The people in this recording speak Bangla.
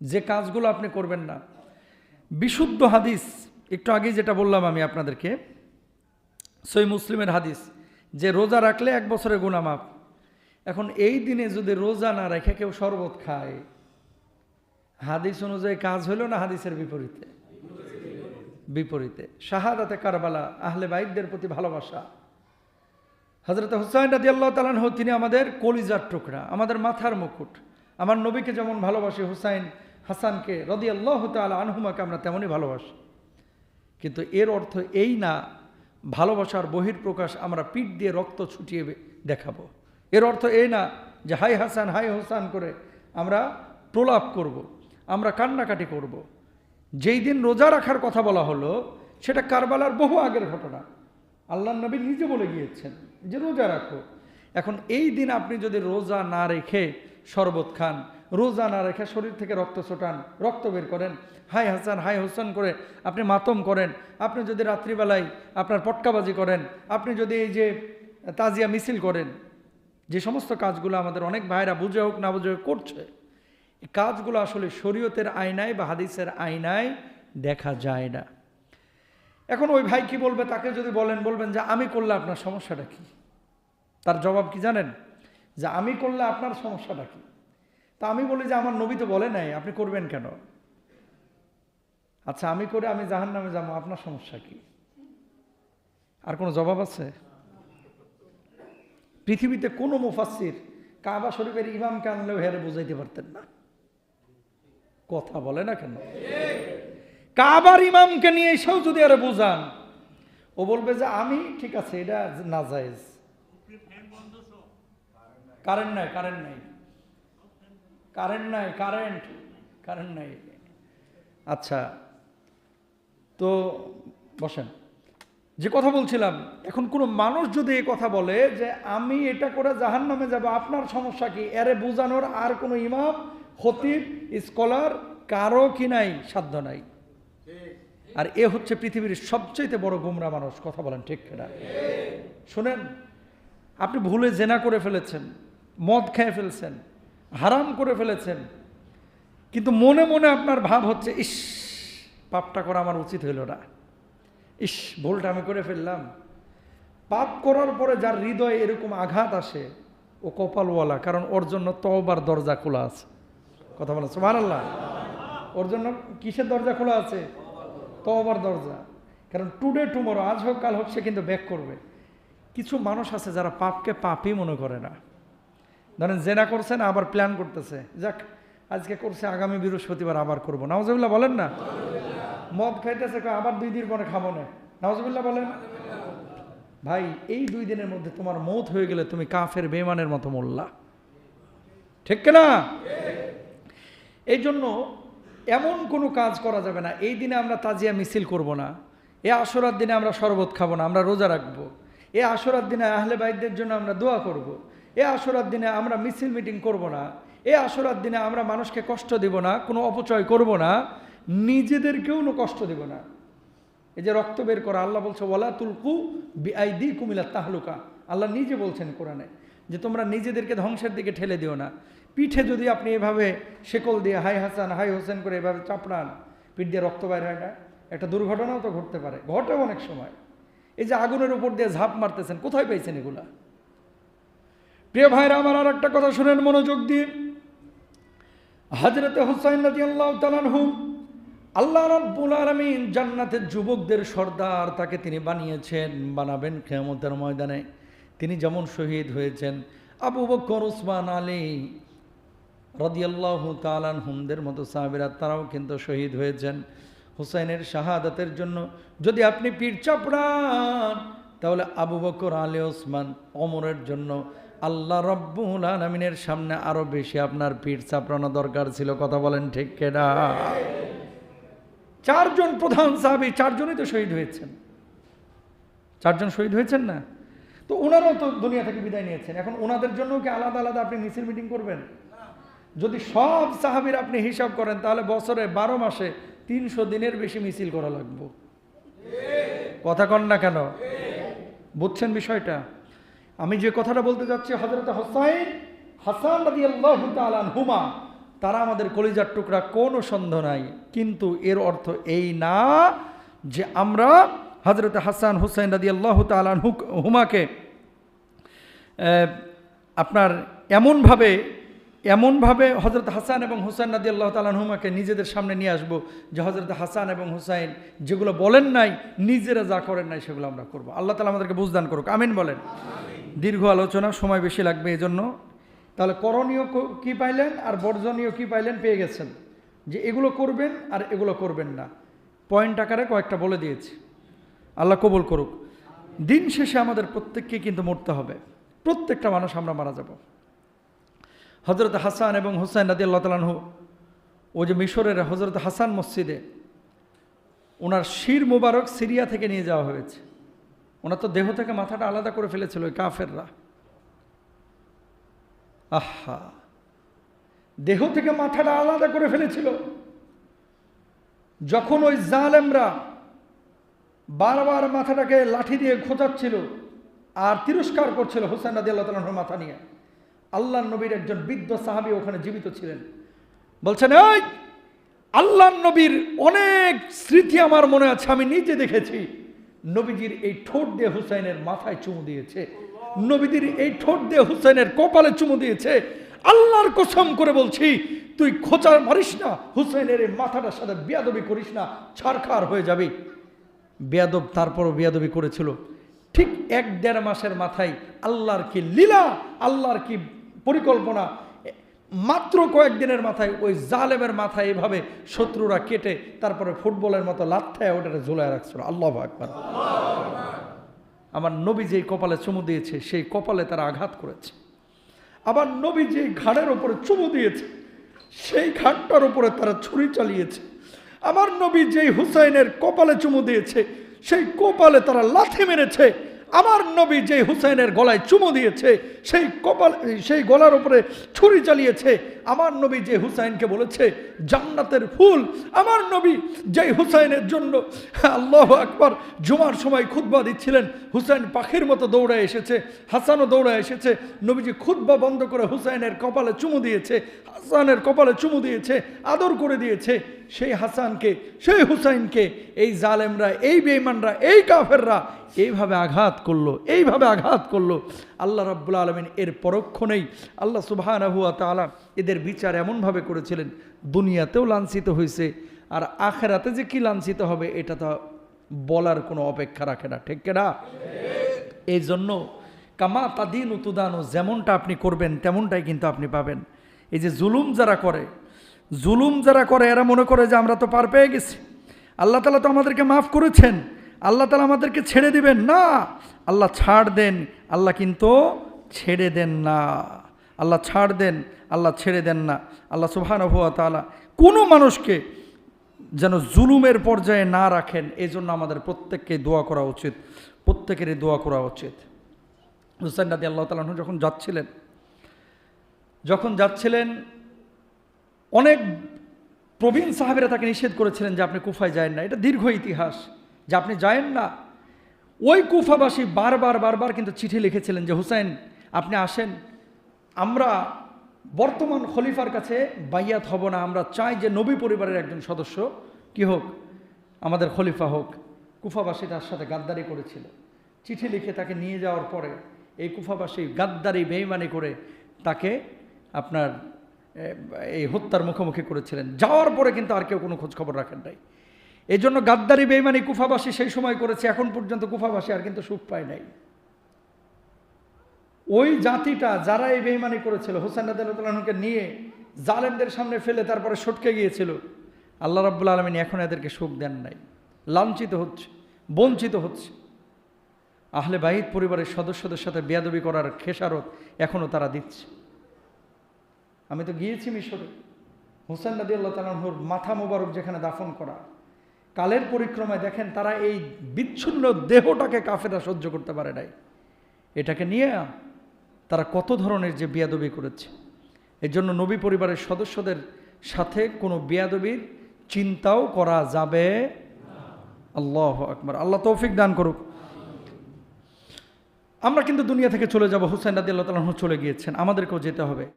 যে কাজগুলো আপনি করবেন না। বিশুদ্ধ হাদিস, একটু আগে যেটা বললাম আমি আপনাদেরকে, সহিহ মুসলিমের হাদিস, যে রোজা রাখলে 1 বছরের গুনাহ মাফ। এখন এই দিনে যদি রোজা না রেখে কেউ শরবত খায়, হাদিস অনুযায়ী কাজ হলো না হাদিসের বিপরীতে? বিপরীতে। শাহাদাতে কারবালা, আহলে বাইতদের প্রতি ভালোবাসা। হযরত হুসাইন রাদিয়াল্লাহু তাআলা আনহু, তিনি আমাদের কলিজার টুকরা, আমাদের মাথার মুকুট। আমার নবীকে যেমন ভালোবাসি, হুসাইন হাসানকে রাদিয়াল্লাহু তাআলা আনহুমাকে আমরা তেমনই ভালোবাসি। কিন্তু এর অর্থ এই না ভালোবাসার বহিঃপ্রকাশ আমরা পিঠ দিয়ে রক্ত ছুটিয়ে দেখাবো। এর অর্থ এই না যে হাই হাসান হাই হোসান করে আমরা প্রলাপ করব, আমরা কান্নাকাটি করব। যেই দিন রোজা রাখার কথা বলা হলো সেটা কারবালার বহু আগের ঘটনা। আল্লাহর নবী নিজে বলে গিয়েছেন যে রোজা রাখো। এখন এই দিন আপনি যদি রোজা না রেখে শরবত খান, রোজা না রেখে শরীর থেকে রক্ত ছোটান, রক্ত বের করেন, হাই হাসান হাই হোসেন করে আপনি মাতম করেন, আপনি যদি রাত্রিবেলায় আপনার পটকাবাজি করেন, আপনি যদি এই যে তাজিয়া মিছিল করেন, যে সমস্ত কাজগুলো আমাদের অনেক ভাইরা বুঝে হোক না বুঝে হোক করছে, এই কাজগুলো আসলে শরীয়তের আয়নায় বা হাদিসের আয়নায় দেখা যায় না। এখন ওই ভাই কি বলবে? তাকে যদি বলবেন যে আমি করলে আপনার সমস্যাটা কি? তার জবাব কি জানেন? যে আমি করলে আপনার সমস্যাটা কি? তা আমি বলি যে আমার নবী তো বলে নাই, আপনি করবেন কেন? আচ্ছা, আমি করে আমি জাহান্নামে যাবো, আপনার সমস্যা কি? আর কোনো জবাব আছে? পৃথিবীতে কোনো মুফাসসির কাবা শরীফের ইমামকে আনলেও হেরে বুঝাইতে পারতেন না। কথা বলে না কেন? কাবার ইমামকে নিয়ে এসেও যদি আরে বুঝান, ও বলবে যে আমি ঠিক আছে, এটা নাজায়েজ। কারেন্ট নাই, কারেন্ট নাই, কারেন্ট নাই, কারেন্ট নাই। আচ্ছা, তো বসেন। যে কথা বলছিলাম, এখন কোনো মানুষ যদি এই কথা বলে যে আমি এটা করে জাহান্নামে যাব, আপনার সমস্যা কি, এরে বোঝানোর আর কোনো ইমাম, খতিব, স্কলার কারো কি নাই, সাধ্য নাই। আর এ হচ্ছে পৃথিবীর সবচেয়ে বড় গোমরা মানুষ। কথা বলেন ঠিক কিনা? শুনেন, আপনি ভুলে জেনা করে ফেলেছেন, মদ খেয়ে ফেলছেন, হারাম করে ফেলেছেন, কিন্তু মনে মনে আপনার ভাব হচ্ছে ইস, পাপটা করা আমার উচিত হইল না, ইস ভুলটা আমি করে ফেললাম। পাপ করার পরে যার হৃদয়ে এরকম আঘাত আসে, ও কপালওয়ালা, কারণ ওর জন্য তওবার দরজা খোলা আছে। কথা বলেন সুবহানাল্লাহ। ওর জন্য কিসের দরজা খোলা আছে? তওবার দরজা। কারণ টুডে টুমরো, আজ হোক কাল হোক, সে কিন্তু ব্যাক করবে। কিছু মানুষ আছে যারা পাপকে পাপই মনে করে না। ধরেন জেনা করছেন, আবার প্ল্যান করতেছে, যাক আজকে করছে, আগামী বৃহস্পতিবার আবার করবো। নাউজুবিল্লাহ বলেন না? মদ খাইতেছে, আবার 2 দিন পরে খাবো না। নাউজুবিল্লাহ বলেন। ভাই, এই 2 দিনের মধ্যে তোমার মৌত হয়ে গেলে তুমি কাফের বেঈমানের মতো মরলা। ঠিক কিনা? এই জন্য এমন কোনো কাজ করা যাবে না। এই দিনে আমরা তাজিয়া মিছিল করব না, এ আশুরার দিনে আমরা শরবত খাবো না, আমরা রোজা রাখবো। এ আশুরার দিনে আহলে বাইতদের জন্য আমরা দোয়া করব। এ আশুরার দিনে আমরা মিছিল মিটিং করব না। এ আশুরার দিনে আমরা মানুষকে কষ্ট দেব না, কোনো অপচয় করব না, নিজেদেরকেও কষ্ট দেব না। এই যে রক্ত বের করা, আল্লাহ বলছে ওয়ালা তুলকু বিআইদিকুম ইলা তাহলুকা। আল্লাহ নিজে বলছেন কোরআনে যে তোমরা নিজেদেরকে ধ্বংসের দিকে ঠেলে দিও না। পিঠে যদি আপনি এভাবে শেকল দিয়ে হাই হাসান হাই হোসেন করে এভাবে চাপড়ান, পিঠ দিয়ে রক্ত বাইর হয় না? একটা দুর্ঘটনাও তো ঘটতে পারে, ঘটে অনেক সময়। এই যে আগুনের উপর দিয়ে ঝাঁপ মারতেছেন, কোথায় পাইছেন এগুলা? প্রিয় ভাইরা আমার, আর একটা কথা শুনেন মনোযোগ দিয়ে। হযরতে হুসাইন রাদিয়াল্লাহু তাআলা আনহু, আল্লাহ রাব্বুল আলামিন জান্নাতের যুবকদের সর্দার তাকে তিনি বানিয়েছেন, বানাবেন কিয়ামতের ময়দানে। তিনি যেমন শহীদ হয়েছেন, আবু বকর, উসমান, আলী রাদিয়াল্লাহু তাআলা আনহুমদের মতো সাহাবীরা তারাও কিন্তু শহীদ হয়েছেন। হুসাইনের শাহাদাতের জন্য যদি আপনি পিঠ চাপড়ান, তাহলে আবু বকর, আলী, ওসমান, ওমরের জন্য আল্লাহ রাব্বুল আলামিনের সামনে আরো বেশি আপনার পিঠ চাপড়ানো দরকার ছিল। কথা বলেন ঠিক কিনা? 4 জন প্রধান সাহাবী, 4 জনই তো শহীদ হয়েছেন। 4 জন শহীদ হয়েছেন না? তো ওনারাও তো দুনিয়া থেকে বিদায় নিয়েছেন। এখন ওনাদের জন্য কি আলাদা আলাদা আপনি মিছিল মিটিং করবেন? যদি সব সাহাবীর আপনি হিসাব করেন, তাহলে বছরে 12 মাসে 300 দিনের বেশি মিছিল করা লাগবে। কথা কন না কেন? বুঝছেন বিষয়টা? আমি যে কথাটা বলতে যাচ্ছি, হযরত হুসাইন হাসান রাদিয়াল্লাহু তাআলা আনহুমা তারা আমাদের কলিজার টুকরা, কোনো সন্দেহ নাই। কিন্তু এর অর্থ এই না যে আমরা হযরত হাসান হুসাইন রাদিয়াল্লাহু তাআলা আনহুমাকে আপনার এমনভাবে হযরত হাসান এবং হুসাইন রাদিয়াল্লাহু তাআলা আনহুমাকে নিজেদের সামনে নিয়ে আসবো যে হযরত হাসান এবং হুসাইন যেগুলো বলেন নাই, নিজেরা যা করেন নাই সেগুলো আমরা করব। আল্লাহ তাআলা আমাদেরকে বুঝদান করুক, আমিন বলেন। দীর্ঘ আলোচনা, সময় বেশি লাগবে এজন্য। তাহলে করণীয় কি পাইলেন আর বর্জনীয় কি পাইলেন পেয়ে গেছেন, যে এগুলো করবেন আর এগুলো করবেন না। পয়েন্ট আকারে কয়েকটা বলে দিয়েছি, আল্লাহ কবুল করুক। দিন শেষে আমাদের প্রত্যেককে কিন্তু মরতে হবে, প্রত্যেকটা মানুষ আমরা মারা যাব। হযরত হাসান এবং হুসাইন রাদিয়াল্লাহু তাআলা আনহু, ও যে মিশরের হযরত হাসান মসজিদে ওনার শির মুবারক সিরিয়া থেকে নিয়ে যাওয়া হয়েছে। ওনার তো দেহ থেকে মাথাটা আলাদা করে ফেলেছিল ওই কাফেররা। আহা, দেহ থেকে মাথাটা আলাদা করে ফেলেছিল। যখন ওই জালেমরা বারবার মাথাটাকে লাঠি দিয়ে খোঁচাচ্ছিল আর তিরস্কার করছিল হুসাইন রাদিয়াল্লাহু তাআলা আনহুর মাথা নিয়ে, আল্লাহর নবীর একজন বৃদ্ধ সাহাবী ওখানে জীবিত ছিলেন। বলছেন, এই আল্লাহর নবীর অনেক স্মৃতি আমার মনে আছে, আমি নিজে দেখেছি। নবীজির এই ঠোঁট দিয়ে হুসাইনের মাথায় চুমু দিয়েছে, নবীজির এই ঠোঁট দিয়ে হুসাইনের কপালে চুমু দিয়েছে। আল্লাহর কসম করে বলছি, তুই খোঁচা মারিস না, হুসাইনের এই মাথাটার সাথে বেয়াদবি করিস না, ছারখার হয়ে যাবি। বেয়াদব তারপরও বেয়াদবি করেছিল। ঠিক 1-1.5 মাসের মাথায় আল্লাহর কি লীলা, আল্লাহর কি পরিকল্পনা, মাত্র কয়েকদিনের মাথায় ওই জালেমের মাথায় এভাবে শত্রুরা কেটে তারপরে ফুটবলের মতো লাথেয় ওটাকে ঝুলায় রাখছিল। আল্লাহু আকবার। আমার নবী যেই কপালে চুমু দিয়েছে সেই কপালে তারা আঘাত করেছে। আবার নবী যেই ঘাড়ের ওপরে চুমু দিয়েছে সেই ঘাটটার উপরে তারা ছুরি চালিয়েছে। আমার নবী যেই হুসাইনের কপালে চুমু দিয়েছে সেই কপালে তারা লাথি মেরেছে। আমার নবী যে হুসাইনের গলায় চুমু দিয়েছে সেই গলার উপরে ছুরি চালিয়েছে। আমার নবী যে হুসাইনকে বলেছে জান্নাতের ফুল, আমার নবী যে হুসাইনের জন্য আল্লাহু আকবার জুমার সময় খুতবা দিচ্ছিলেন, হুসাইন পাখির মতো দৌড়ায় এসেছে, হাসানও দৌড়ায় এসেছে। নবীজি খুতবা বন্ধ করে হুসাইনের কপালে চুমু দিয়েছে, হাসানের কপালে চুমু দিয়েছে, আদর করে দিয়েছে। সেই হাসানকে, সেই হুসাইনকে এই জালেমরা, এই বেঈমানরা, এই কাফেররা এইভাবে আঘাত করলো। আল্লাহ রাব্বুল আলামিন এর পরক্ষণেই আল্লাহ সুবহানাহু ওয়া তাআলা এদের বিচার এমনভাবে করেছিলেন, দুনিয়াতেও লাঞ্ছিত হয়েছে আর আখিরাতে যে কি লাঞ্ছিত হবে এটা তো বলার কোনো অপেক্ষা রাখে না, ঠিক না? এই জন্য কামা তাদিনু তুদানু, যেমনটা আপনি করবেন তেমনটাই কিন্তু আপনি পাবেন। এই যে জুলুম যারা করে এরা মনে করে যে আমরা তো পার পেয়ে গেছি, আল্লাহ তাআলা তো আমাদেরকে মাফ করেছেন, আল্লাহ তাআলা আমাদেরকে ছেড়ে দিবেন না। আল্লাহ ছাড় দেন, আল্লাহ কিন্তু ছেড়ে দেন না। আল্লাহ ছাড় দেন, আল্লাহ ছেড়ে দেন না। আল্লাহ সুবহানাহু ওয়া তাআলা কোনো মানুষকে যেন জুলুমের পর্যায়ে না রাখেন, এই জন্য আমাদের প্রত্যেককেই দোয়া করা উচিত, প্রত্যেকেরই দোয়া করা উচিত। হুসাইন রাদিয়াল্লাহু তাআলা আনহু যখন যাচ্ছিলেন অনেক প্রবীণ সাহাবীরা তাকে নিষেধ করেছিলেন যে আপনি কুফায় যায়েন না। এটা দীর্ঘ ইতিহাস যে আপনি যায়েন না। ওই কুফাবাসী বারবার কিন্তু চিঠি লিখেছিলেন যে হুসাইন আপনি আসেন, আমরা বর্তমান খলিফার কাছে বাইয়াত হব না, আমরা চাই যে নবী পরিবারের একজন সদস্য কি হোক, আমাদের খলিফা হোক। কুফাবাসী তার সাথে গাদ্দারি করেছিল। চিঠি লিখে তাকে নিয়ে যাওয়ার পরে এই কুফাবাসী গাদ্দারি বেঈমানি করে তাকে আপনার এই হত্যার মুখোমুখি করেছিলেন। যাওয়ার পরে কিন্তু আর কেউ কোনো খোঁজ খবর রাখেন নাই। এই জন্য গাদ্দারি বেঈমানি কুফাবাসী সেই সময় করেছে, এখন পর্যন্ত কুফাবাসী আর কিন্তু সুখ পায় নাই। ওই জাতিটা যারা এই বেঈমানি করেছিল, হুসাইন রাদিয়াল্লাহু তাআলাকে নিয়ে জালেমদের সামনে ফেলে তারপরে সটকে গিয়েছিল, আল্লাহ রাব্বুল আলামিন এখন এদেরকে সুখ দেন নাই, লাঞ্ছিত হচ্ছে, বঞ্চিত হচ্ছে। আহলে বাইত পরিবারের সদস্যদের সাথে বেয়াদবি করার খেসারত এখনও তারা দিচ্ছে। আমি তো গিয়েছি মিশরে, হুসাইন রাদিয়াল্লাহু তাআলার মাথা মোবারক যেখানে দাফন করা, কালের পরিক্রমায় দেখেন তারা এই বিচ্ছিন্ন দেহটাকে কাফেররা সহ্য করতে পারে নাই। এটাকে নিয়ে তারা কত ধরনের যে বেয়াদবি করেছে। এর জন্য নবী পরিবারের সদস্যদের সাথে কোনো বেয়াদবির চিন্তাও করা যাবে। আল্লাহু আকবার, আল্লাহ তৌফিক দান করুক। আমরা কিন্তু দুনিয়া থেকে চলে যাব, হুসাইন রাদিয়াল্লাহু তাআলা চলে গিয়েছেন, আমাদেরকেও যেতে হবে।